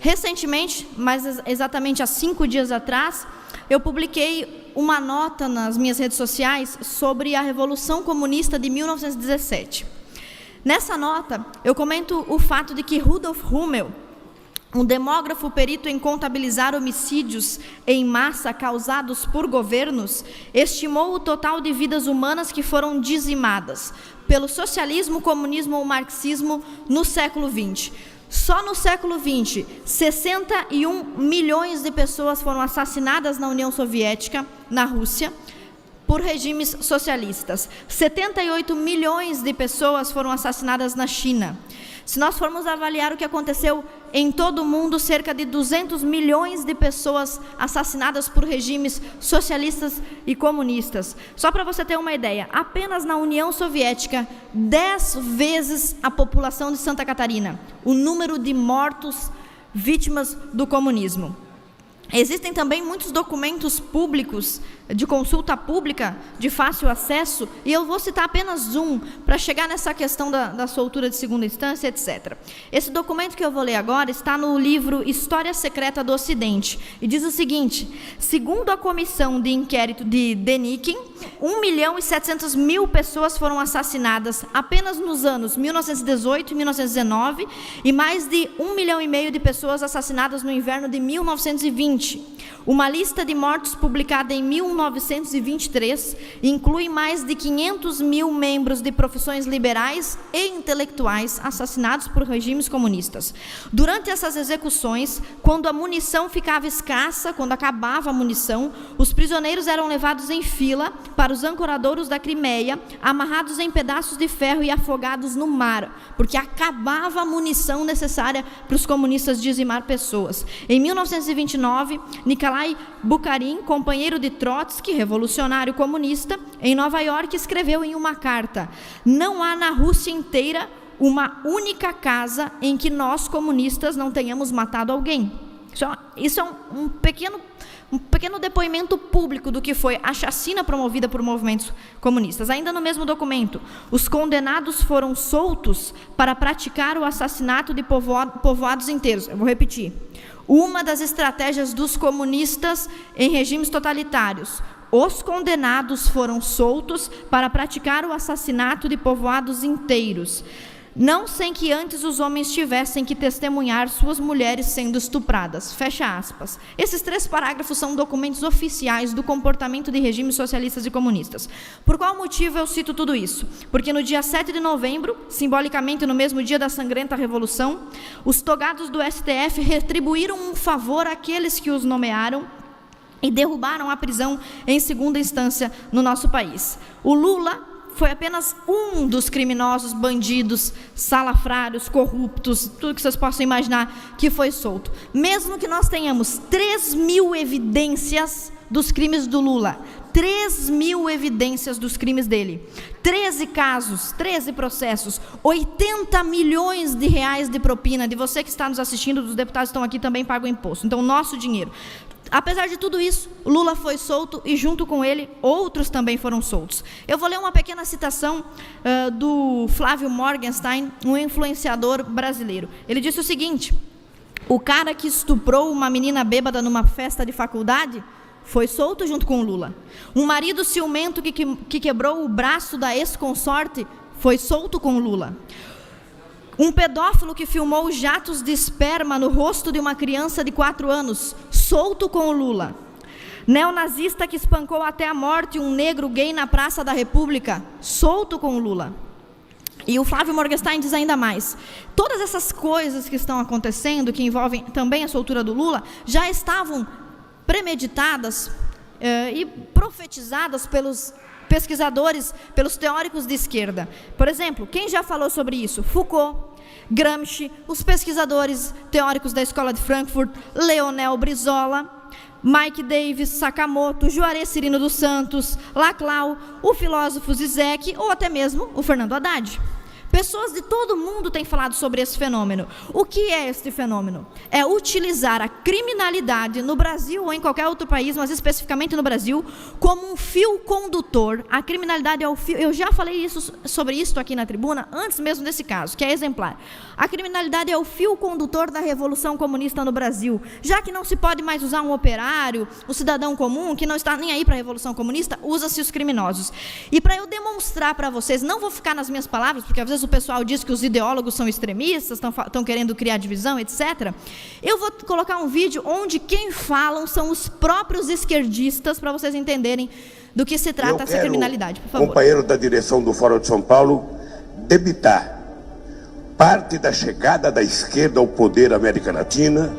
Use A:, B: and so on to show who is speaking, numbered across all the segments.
A: Recentemente, mas exatamente há 5 dias atrás, eu publiquei uma nota nas minhas redes sociais sobre a Revolução Comunista de 1917. Nessa nota, eu comento o fato de que Rudolf Hummel, um demógrafo perito em contabilizar homicídios em massa causados por governos, estimou o total de vidas humanas que foram dizimadas pelo socialismo, comunismo ou marxismo no século XX. Só no século XX, 61 milhões de pessoas foram assassinadas na União Soviética, na Rússia, por regimes socialistas. 78 milhões de pessoas foram assassinadas na China. Se nós formos avaliar o que aconteceu em todo o mundo, cerca de 200 milhões de pessoas assassinadas por regimes socialistas e comunistas. Só para você ter uma ideia, apenas na União Soviética, 10 vezes a população de Santa Catarina, o número de mortos vítimas do comunismo. Existem também muitos documentos públicos, de consulta pública, de fácil acesso, e eu vou citar apenas um, para chegar nessa questão da soltura de segunda instância, etc. Esse documento que eu vou ler agora está no livro História Secreta do Ocidente, e diz o seguinte: segundo a comissão de inquérito de Denikin, 1.700.000 pessoas foram assassinadas apenas nos anos 1918 e 1919, e mais de 1,5 milhão de pessoas assassinadas no inverno de 1920. Uma lista de mortos publicada em 1923 inclui mais de 500 mil membros de profissões liberais e intelectuais assassinados por regimes comunistas. Durante essas execuções, quando a munição ficava escassa, quando acabava a munição, os prisioneiros eram levados em fila para os ancoradouros da Crimeia, amarrados em pedaços de ferro e afogados no mar, porque acabava a munição necessária para os comunistas dizimar pessoas. Em 1929, Nikolai Bukharin, companheiro de Trotsky, revolucionário comunista, em Nova York, escreveu em uma carta: não há na Rússia inteira uma única casa em que nós, comunistas, não tenhamos matado alguém. Isso é um pequeno depoimento público do que foi a chacina promovida por movimentos comunistas. Ainda no mesmo documento, os condenados foram soltos para praticar o assassinato de povoados inteiros. Eu vou repetir. Uma das estratégias dos comunistas em regimes totalitários. Os condenados foram soltos para praticar o assassinato de povoados inteiros, não sem que antes os homens tivessem que testemunhar suas mulheres sendo estupradas. Fecha aspas. Esses 3 parágrafos são documentos oficiais do comportamento de regimes socialistas e comunistas. Por qual motivo eu cito tudo isso? Porque no dia 7 de novembro, simbolicamente no mesmo dia da sangrenta Revolução, os togados do STF retribuíram um favor àqueles que os nomearam e derrubaram a prisão em segunda instância no nosso país. O Lula foi apenas um dos criminosos, bandidos, salafrários, corruptos, tudo que vocês possam imaginar, que foi solto. Mesmo que nós tenhamos 3.000 evidências dos crimes do Lula, 3.000 evidências dos crimes dele, 13 casos, 13 processos, 80 milhões de reais de propina, de você que está nos assistindo, dos deputados que estão aqui também pagam imposto, então nosso dinheiro. Apesar de tudo isso, Lula foi solto e junto com ele, outros também foram soltos. Eu vou ler uma pequena citação do Flávio Morgenstern, um influenciador brasileiro. Ele disse o seguinte: o cara que estuprou uma menina bêbada numa festa de faculdade foi solto junto com o Lula. Um marido ciumento que quebrou o braço da ex-consorte foi solto com o Lula. Um pedófilo que filmou jatos de esperma no rosto de uma criança de 4 anos, solto com o Lula. Neonazista que espancou até a morte um negro gay na Praça da República, solto com o Lula. E o Flávio Morgenstern diz ainda mais: todas essas coisas que estão acontecendo, que envolvem também a soltura do Lula, já estavam premeditadas e profetizadas pelos pesquisadores, pelos teóricos de esquerda. Por exemplo, quem já falou sobre isso? Foucault, Gramsci, os pesquisadores teóricos da Escola de Frankfurt, Leonel Brizola, Mike Davis, Sakamoto, Juarez Cirino dos Santos, Laclau, o filósofo Zizek ou até mesmo o Fernando Haddad. Pessoas de todo mundo têm falado sobre esse fenômeno. O que é este fenômeno? É utilizar a criminalidade no Brasil ou em qualquer outro país, mas especificamente no Brasil, como um fio condutor. A criminalidade é o fio... Eu já falei sobre isso aqui na tribuna, antes mesmo desse caso, que é exemplar. A criminalidade é o fio condutor da Revolução Comunista no Brasil. Já que não se pode mais usar um operário, o cidadão comum, que não está nem aí para a Revolução Comunista, usa-se os criminosos. E para eu demonstrar para vocês, não vou ficar nas minhas palavras, porque às vezes o pessoal diz que os ideólogos são extremistas, estão querendo criar divisão, etc. Eu vou colocar um vídeo onde quem falam são os próprios esquerdistas, para vocês entenderem do que se trata essa criminalidade. Por favor.
B: Companheiro da direção do Fórum de São Paulo, debitar parte da chegada da esquerda ao poder na América Latina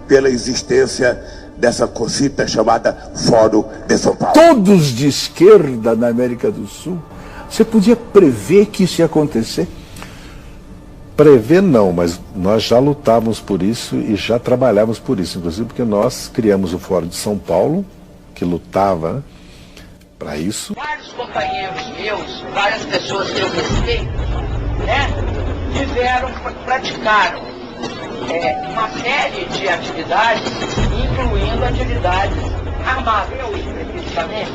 B: pela existência dessa cosita chamada Fórum de São Paulo.
C: Todos de esquerda na América do Sul. Você podia prever que isso ia acontecer? Prever não, mas nós já lutávamos por isso e já trabalhávamos por isso, inclusive porque nós criamos o Fórum de São Paulo, que lutava para isso.
D: Vários companheiros meus, várias pessoas que eu respeito, praticaram uma série de atividades, incluindo atividades armadas. Eu, especificamente,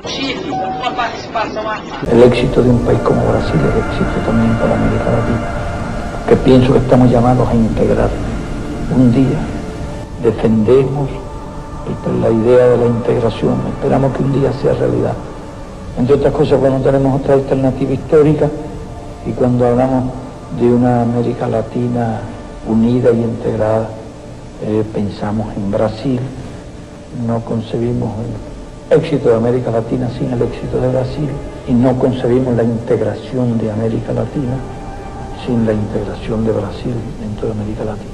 D: tive uma participação armada.
E: El éxito de un país como Brasil es éxito también para América Latina, que pienso que estamos llamados a integrar. Un día defendemos la idea de la integración, esperamos que un día sea realidad. Entre otras cosas, cuando tenemos otra alternativa histórica y cuando hablamos de una América Latina unida y integrada, pensamos en Brasil. No concebimos el éxito de América Latina sin el éxito de Brasil y no concebimos la integración de América Latina sin la integración de Brasil dentro de América Latina.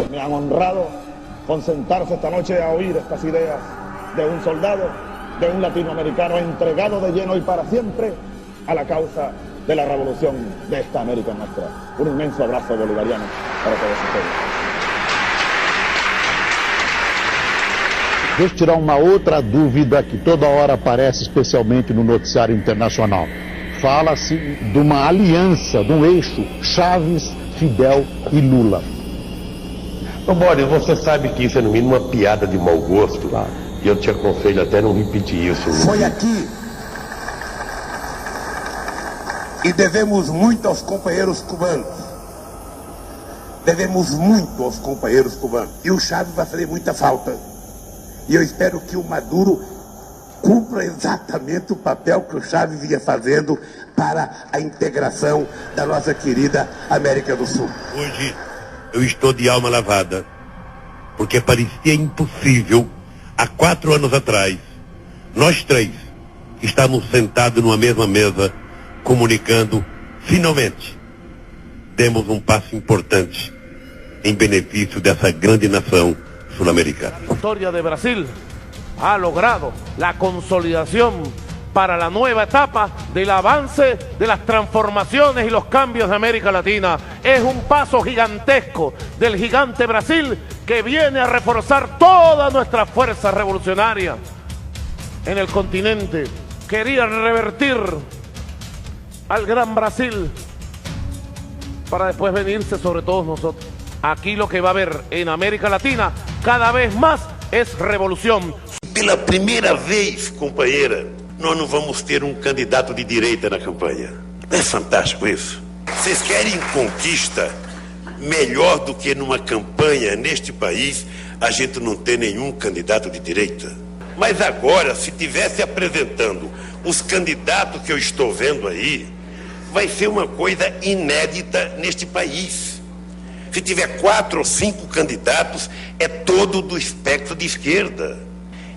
F: Me han honrado con sentarse esta noche a oír estas ideas de un soldado, de un latinoamericano entregado de lleno y para siempre a la causa de la revolución de esta América nuestra. Un inmenso abrazo bolivariano para todos ustedes.
G: Deixa eu tirar uma outra dúvida que toda hora aparece, especialmente no noticiário internacional. Fala-se de uma aliança, de um eixo Chaves, Fidel e Lula.
H: Ô Boris, você sabe que isso é no mínimo uma piada de mau gosto, claro. E eu te aconselho até não repetir isso.
B: Foi aqui. E devemos muito aos companheiros cubanos. Devemos muito aos companheiros cubanos. E o Chaves vai fazer muita falta. E eu espero que o Maduro cumpra exatamente o papel que o Chaves vinha fazendo para a integração da nossa querida América do Sul.
H: Hoje eu estou de alma lavada, porque parecia impossível, há 4 anos atrás, nós três estávamos sentados numa mesma mesa, comunicando, finalmente, demos um passo importante em benefício dessa grande nação sul-americana.
I: La historia de Brasil ha logrado la consolidación para la nueva etapa del avance de las transformaciones y los cambios de América Latina. Es un paso gigantesco del gigante Brasil que viene a reforzar toda nuestra fuerza revolucionaria en el continente. Quería revertir al gran Brasil para después venirse sobre todos nosotros. Aquí lo que va a haber en América Latina cada vez más es revolución.
H: Pela primeira vez, companheira, nós não vamos ter um candidato de direita na campanha. Não é fantástico isso? Vocês querem conquista melhor do que numa campanha neste país a gente não ter nenhum candidato de direita? Mas agora, se tivesse apresentando os candidatos que eu estou vendo aí, vai ser uma coisa inédita neste país. Se tiver 4 ou 5 candidatos, é todo do espectro de esquerda.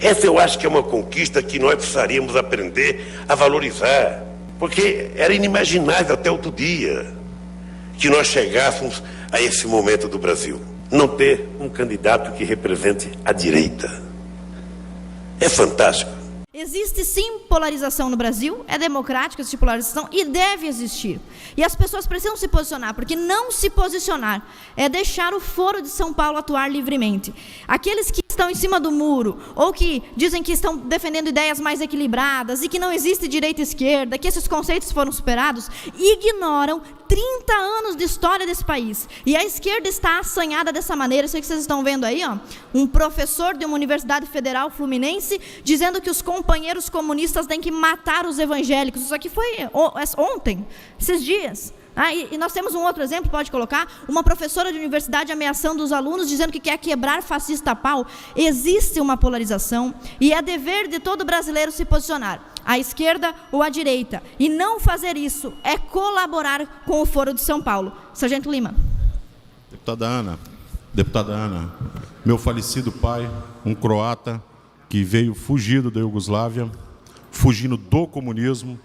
H: Essa eu acho que é uma conquista que nós precisaríamos aprender a valorizar. Porque era inimaginável até outro dia que nós chegássemos a esse momento do Brasil. Não ter um candidato que represente a direita. É fantástico.
A: Existe sim polarização no Brasil, é democrática essa polarização e deve existir. E as pessoas precisam se posicionar, porque não se posicionar é deixar o Foro de São Paulo atuar livremente. Aqueles que estão estão em cima do muro, ou que dizem que estão defendendo ideias mais equilibradas e que não existe direita e esquerda, que esses conceitos foram superados, ignoram 30 anos de história desse país. E a esquerda está assanhada dessa maneira. Isso que vocês estão vendo aí, ó, um professor de uma universidade federal fluminense dizendo que os companheiros comunistas têm que matar os evangélicos. Isso aqui foi ontem, esses dias. E nós temos um outro exemplo, pode colocar, uma professora de universidade ameaçando os alunos, dizendo que quer quebrar fascista a pau. Existe uma polarização e é dever de todo brasileiro se posicionar, à esquerda ou à direita. E não fazer isso é colaborar com o Foro de São Paulo. Sargento Lima.
J: Deputada Ana, meu falecido pai, um croata que veio fugido da Iugoslávia, fugindo do comunismo,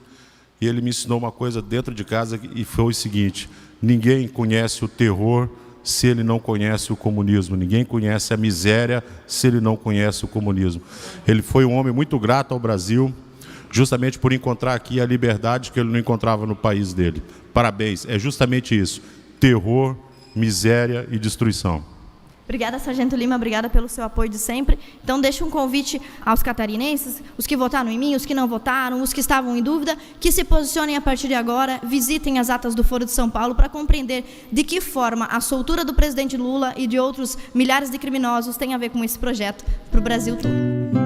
J: e ele me ensinou uma coisa dentro de casa e foi o seguinte: ninguém conhece o terror se ele não conhece o comunismo, ninguém conhece a miséria se ele não conhece o comunismo. Ele foi um homem muito grato ao Brasil, justamente por encontrar aqui a liberdade que ele não encontrava no país dele. Parabéns, é justamente isso: terror, miséria e destruição.
A: Obrigada, Sargento Lima, obrigada pelo seu apoio de sempre. Então, deixo um convite aos catarinenses, os que votaram em mim, os que não votaram, os que estavam em dúvida, que se posicionem a partir de agora, visitem as atas do Foro de São Paulo para compreender de que forma a soltura do presidente Lula e de outros milhares de criminosos tem a ver com esse projeto para o Brasil todo.